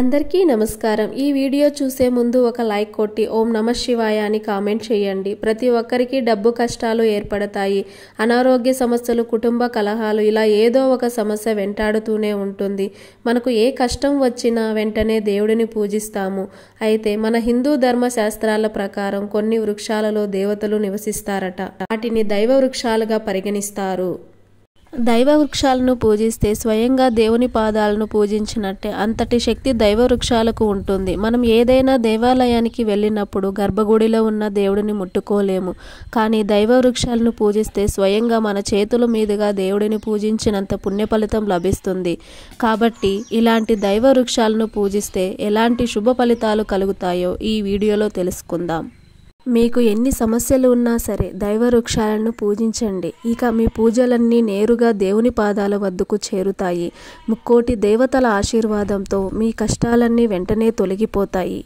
అందరికీ నమస్కారం। ఈ వీడియో చూసే ముందు ఒక లైక్ కొట్టి ఓం నమః శివాయ అని కామెంట్ చేయండి। ప్రతి ఒక్కరికి డబ్బు కష్టాలు ఏర్పడతాయి, అనారోగ్య సమస్యలు, కుటుంబ కలహాలు, ఇలా ఏదో ఒక సమస్య వెంటాడుతూనే ఉంటుంది। మనకు ఏ కష్టం వచ్చినా వెంటనే దేవుడిని పూజిస్తాము। అయితే మన హిందూ ధర్మ శాస్త్రాల ప్రకారం కొన్ని వృక్షాలలో దేవతలు నివసిస్తారట, వాటిని దైవ వృక్షాలుగా పరిగణిస్తారు। దైవ వృక్షాలను పూజిస్తే స్వయంగా దేవుని పాదాలను పూజించినట్టే, అంతటి శక్తి దైవ వృక్షాలకు ఉంటుంది। మనం ఏదైనా దేవాలయానికి వెళ్ళినప్పుడు గర్భగుడిలో ఉన్న దేవుడిని ముట్టుకోలేము, కానీ దైవ వృక్షాలను పూజిస్తే స్వయంగా మన చేతుల మీదుగా దేవుడిని పూజించినంత పుణ్య ఫలితం లభిస్తుంది। కాబట్టి ఇలాంటి దైవ వృక్షాలను పూజిస్తే ఎలాంటి శుభ ఫలితాలు కలుగుతాయో ఈ వీడియోలో తెలుసుకుందాం। మీకు ఎన్ని సమస్యలు ఉన్నా సరే దైవ వృక్షాలను పూజించండి, ఇక మీ పూజలన్నీ నేరుగా దేవుని పాదాల వద్దకు చేరుతాయి। ముక్కోటి దేవతల ఆశీర్వాదంతో మీ కష్టాలన్నీ వెంటనే తొలగిపోతాయి।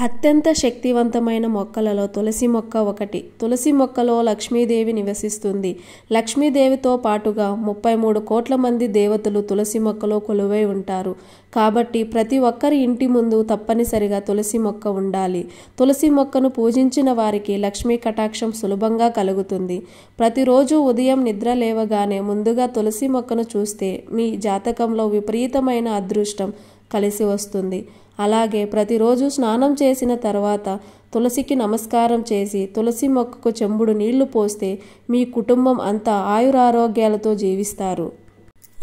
అత్యంత శక్తివంతమైన మొక్కలలో తులసి మొక్క ఒకటి। తులసి మొక్కలో లక్ష్మీదేవి నివసిస్తుంది। లక్ష్మీదేవితో పాటుగా 33 కోట్ల మంది దేవతలు తులసి మొక్కలో కొలువై ఉంటారు। కాబట్టి ప్రతి ఒక్కరి ఇంటి ముందు తప్పనిసరిగా తులసి మొక్క ఉండాలి। తులసి మొక్కను పూజించిన వారికి లక్ష్మీ కటాక్షం సులభంగా కలుగుతుంది। ప్రతిరోజు ఉదయం నిద్ర లేవగానే ముందుగా తులసి మొక్కను చూస్తే మీ జాతకంలో విపరీతమైన అదృష్టం కలిసి వస్తుంది। అలాగే ప్రతిరోజు స్నానం చేసిన తర్వాత తులసికి నమస్కారం చేసి తులసి మొక్కకు చెంబుడు నీళ్లు పోస్తే మీ కుటుంబం అంతా ఆయురారోగ్యాలతో జీవిస్తారు।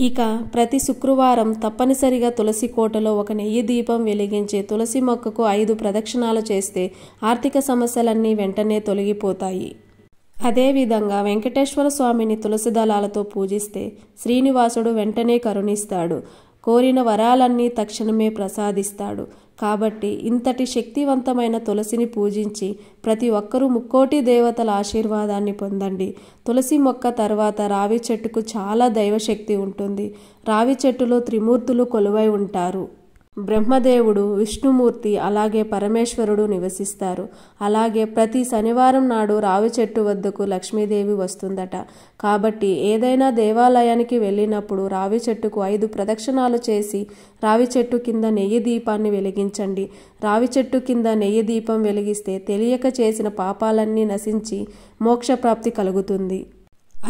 ఇక ప్రతి శుక్రవారం తప్పనిసరిగా తులసి కోటలో ఒక నెయ్యి దీపం వెలిగించి తులసి మొక్కకు 5 ప్రదక్షిణాలు చేస్తే ఆర్థిక సమస్యలన్నీ వెంటనే తొలగిపోతాయి। అదేవిధంగా వెంకటేశ్వర స్వామిని తులసి దళాలతో పూజిస్తే శ్రీనివాసుడు వెంటనే కరుణిస్తాడు, కోరిన వరాలన్నీ తక్షణమే ప్రసాదిస్తాడు। కాబట్టి ఇంతటి శక్తివంతమైన తులసిని పూజించి ప్రతి ఒక్కరూ ముక్కోటి దేవతల ఆశీర్వాదాన్ని పొందండి। తులసి మొక్క తర్వాత రావి చెట్టుకు చాలా దైవశక్తి ఉంటుంది। రావి చెట్టులో త్రిమూర్తులు కొలువై ఉంటారు। బ్రహ్మదేవుడు, విష్ణుమూర్తి, అలాగే పరమేశ్వరుడు నివసిస్తారు। అలాగే ప్రతి శనివారం నాడు రావి చెట్టు వద్దకు లక్ష్మీదేవి వస్తుందట। కాబట్టి ఏదైనా దేవాలయానికి వెళ్ళినప్పుడు రావి చెట్టుకు 5 ప్రదక్షిణాలు చేసి రావి చెట్టు కింద నెయ్యి దీపాన్ని వెలిగించండి। రావి చెట్టు కింద నెయ్యి దీపం వెలిగిస్తే తెలియక చేసిన పాపాలన్నీ నశించి మోక్షప్రాప్తి కలుగుతుంది।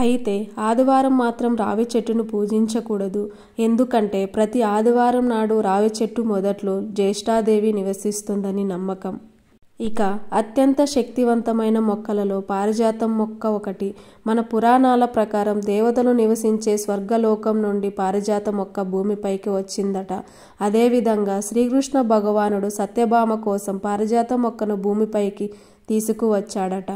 అయితే ఆదివారం మాత్రం రావి చెట్టును పూజించకూడదు, ఎందుకంటే ప్రతి ఆదివారం నాడు రావి చెట్టు మొదట్లో జ్యేష్ఠాదేవి నివసిస్తుందని నమ్మకం। ఇక అత్యంత శక్తివంతమైన మొక్కలలో పారిజాతం మొక్క ఒకటి। మన పురాణాల ప్రకారం దేవతలు నివసించే స్వర్గలోకం నుండి పారిజాత మొక్క భూమిపైకి వచ్చిందట। అదేవిధంగా శ్రీకృష్ణ భగవానుడు సత్యభామ కోసం పారిజాత మొక్కను భూమిపైకి తీసుకువచ్చాడట।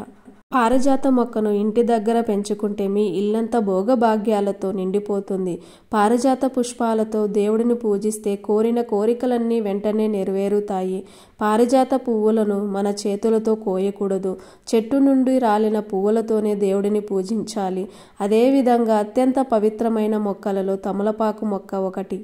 పారిజాత మొక్కను ఇంటి దగ్గర పెంచుకుంటే మీ ఇల్లంతా భోగభాగ్యాలతో నిండిపోతుంది। పారిజాత పుష్పాలతో దేవుడిని పూజిస్తే కోరిన కోరికలన్నీ వెంటనే నెరవేరుతాయి। పారిజాత పువ్వులను మన చేతులతో కోయకూడదు, చెట్టు నుండి రాలిన పువ్వులతోనే దేవుడిని పూజించాలి। అదేవిధంగా అత్యంత పవిత్రమైన మొక్కలలో తమలపాకు మొక్క ఒకటి।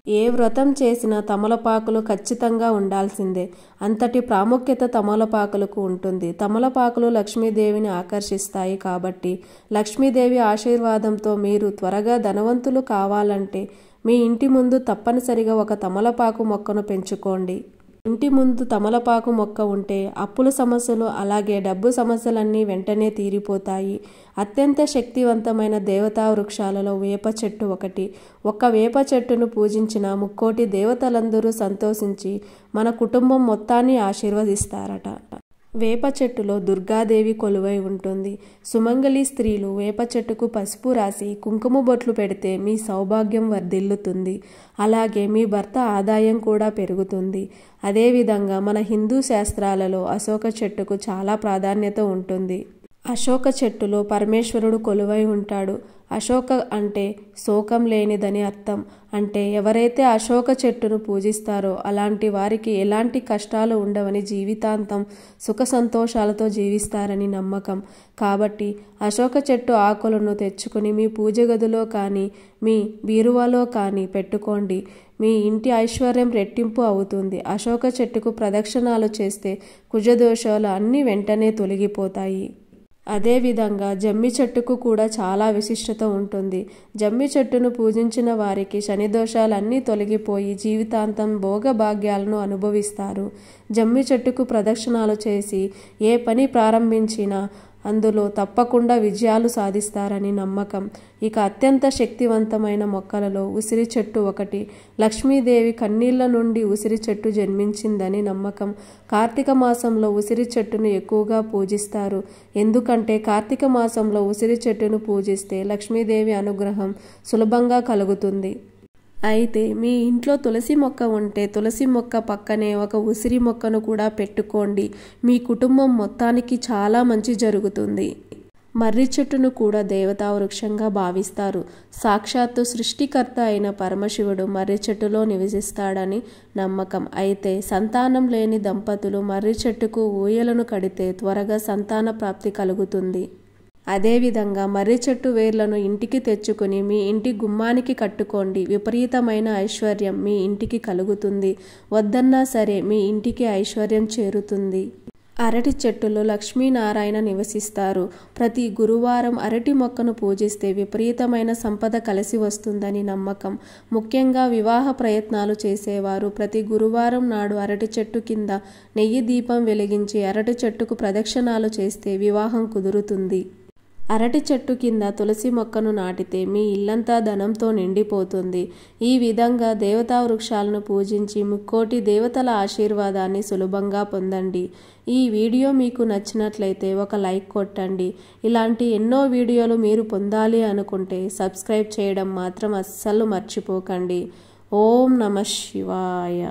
ఏ వ్రతం చేసినా తమలపాకులు ఖచ్చితంగా ఉండాల్సిందే, అంతటి ప్రాముఖ్యత తమలపాకులకు ఉంటుంది। తమలపాకులు లక్ష్మీదేవిని ఆకర్షిస్తాయి, కాబట్టి లక్ష్మీదేవి ఆశీర్వాదంతో మీరు త్వరగా ధనవంతులు కావాలంటే మీ ఇంటి ముందు తప్పనిసరిగా ఒక తమలపాకు మొక్కను పెంచుకోండి। ఇంటి ముందు తమలపాకు మొక్క ఉంటే అప్పుల సమస్యలు, అలాగే డబ్బు సమస్యలన్నీ వెంటనే తీరిపోతాయి। అత్యంత శక్తివంతమైన దేవతా వృక్షాలలో వేప చెట్టు ఒకటి। ఒక్క వేప చెట్టును పూజించిన ముక్కోటి దేవతలందరూ సంతోషించి మన కుటుంబం మొత్తాన్ని ఆశీర్వదిస్తారట। వేప చెట్టులో దుర్గాదేవి కొలువై ఉంటుంది। సుమంగళి స్త్రీలు వేప చెట్టుకు పసుపు రాసి కుంకుమ బొట్లు పెడితే మీ సౌభాగ్యం వర్ధిల్లుతుంది, అలాగే మీ భర్త ఆదాయం కూడా పెరుగుతుంది। అదేవిధంగా మన హిందూ శాస్త్రాలలో అశోక చెట్టుకు చాలా ప్రాధాన్యత ఉంటుంది। అశోక చెట్టులో పరమేశ్వరుడు కొలువై ఉంటాడు। అశోక అంటే శోకం లేనిదని అర్థం। అంటే ఎవరైతే అశోక చెట్టును పూజిస్తారో అలాంటి వారికి ఎలాంటి కష్టాలు ఉండవని, జీవితాంతం సుఖ సంతోషాలతో జీవిస్తారని నమ్మకం। కాబట్టి అశోక చెట్టు ఆకులను తెచ్చుకుని మీ పూజ గదిలో కానీ మీ బీరువాలో కానీ పెట్టుకోండి, మీ ఇంటి ఐశ్వర్యం రెట్టింపు అవుతుంది। అశోక చెట్టుకు ప్రదక్షిణాలు చేస్తే కుజదోషాలు అన్నీ వెంటనే తొలగిపోతాయి। అదేవిధంగా జమ్మి చెట్టుకు కూడా చాలా విశిష్టత ఉంటుంది. జమ్మి చెట్టును పూజించిన వారికి శని దోషాలన్నీ తొలగిపోయి జీవితాంతం భోగభాగ్యాలను అనుభవిస్తారు. జమ్మి చెట్టుకు ప్రదక్షిణాలు చేసి ఏ పని ప్రారంభించినా అందులో తప్పకుండా విజయాలు సాధిస్తారని నమ్మకం. ఇక అత్యంత శక్తివంతమైన మొక్కలలో ఉసిరి చెట్టు ఒకటి. లక్ష్మీదేవి కన్నీళ్ల నుండి ఉసిరి చెట్టు జన్మించిందని నమ్మకం. కార్తీక మాసంలో ఉసిరి చెట్టును ఎక్కువగా పూజిస్తారు. ఎందుకంటే కార్తీక మాసంలో ఉసిరి చెట్టును పూజిస్తే లక్ష్మీదేవి అనుగ్రహం సులభంగా కలుగుతుంది. అయితే మీ ఇంట్లో తులసి మొక్క ఉంటే తులసి మొక్క పక్కనే ఒక ఉసిరి మొక్కను కూడా పెట్టుకోండి. మీ కుటుంబం మొత్తానికి చాలా మంచి జరుగుతుంది. మర్రి చెట్టును కూడా దేవతా వృక్షంగా భావిస్తారు. సాక్షాత్తు సృష్టికర్త అయిన పరమశివుడు మర్రి చెట్టులో నివసిస్తాడని నమ్మకం. అయితే సంతానం లేని దంపతులు మర్రి చెట్టుకు ఊయలను కడితే త్వరగా సంతాన ప్రాప్తి కలుగుతుంది. అదేవిధంగా మర్రి చెట్టు వేర్లను ఇంటికి తెచ్చుకుని మీ ఇంటి గుమ్మానికి కట్టుకోండి. విపరీతమైన ఐశ్వర్యం మీ ఇంటికి కలుగుతుంది. వద్దన్నా సరే మీ ఇంటికి ఐశ్వర్యం చేరుతుంది. అరటి చెట్టులో లక్ష్మీనారాయణ నివసిస్తారు. ప్రతి గురువారం అరటి మొక్కను పూజిస్తే విపరీతమైన సంపద కలిసి వస్తుందని నమ్మకం. ముఖ్యంగా వివాహ ప్రయత్నాలు చేసేవారు ప్రతి గురువారం నాడు అరటి చెట్టు కింద నెయ్యి దీపం వెలిగించి అరటి చెట్టుకు ప్రదక్షిణాలు చేస్తే వివాహం కుదురుతుంది. అరటి చెట్టు కింద తులసి మొక్కను నాటితే మీ ఇల్లంతా ధనంతో నిండిపోతుంది. ఈ విధంగా దేవతా వృక్షాలను పూజించి ముక్కోటి దేవతల ఆశీర్వాదాన్ని సులభంగా పొందండి. ఈ వీడియో మీకు నచ్చినట్లయితే ఒక లైక్ కొట్టండి. ఇలాంటి ఎన్నో వీడియోలు మీరు పొందాలి అనుకుంటే సబ్స్క్రైబ్ చేయడం మాత్రం అస్సలు మర్చిపోకండి. ఓం నమః శివాయ.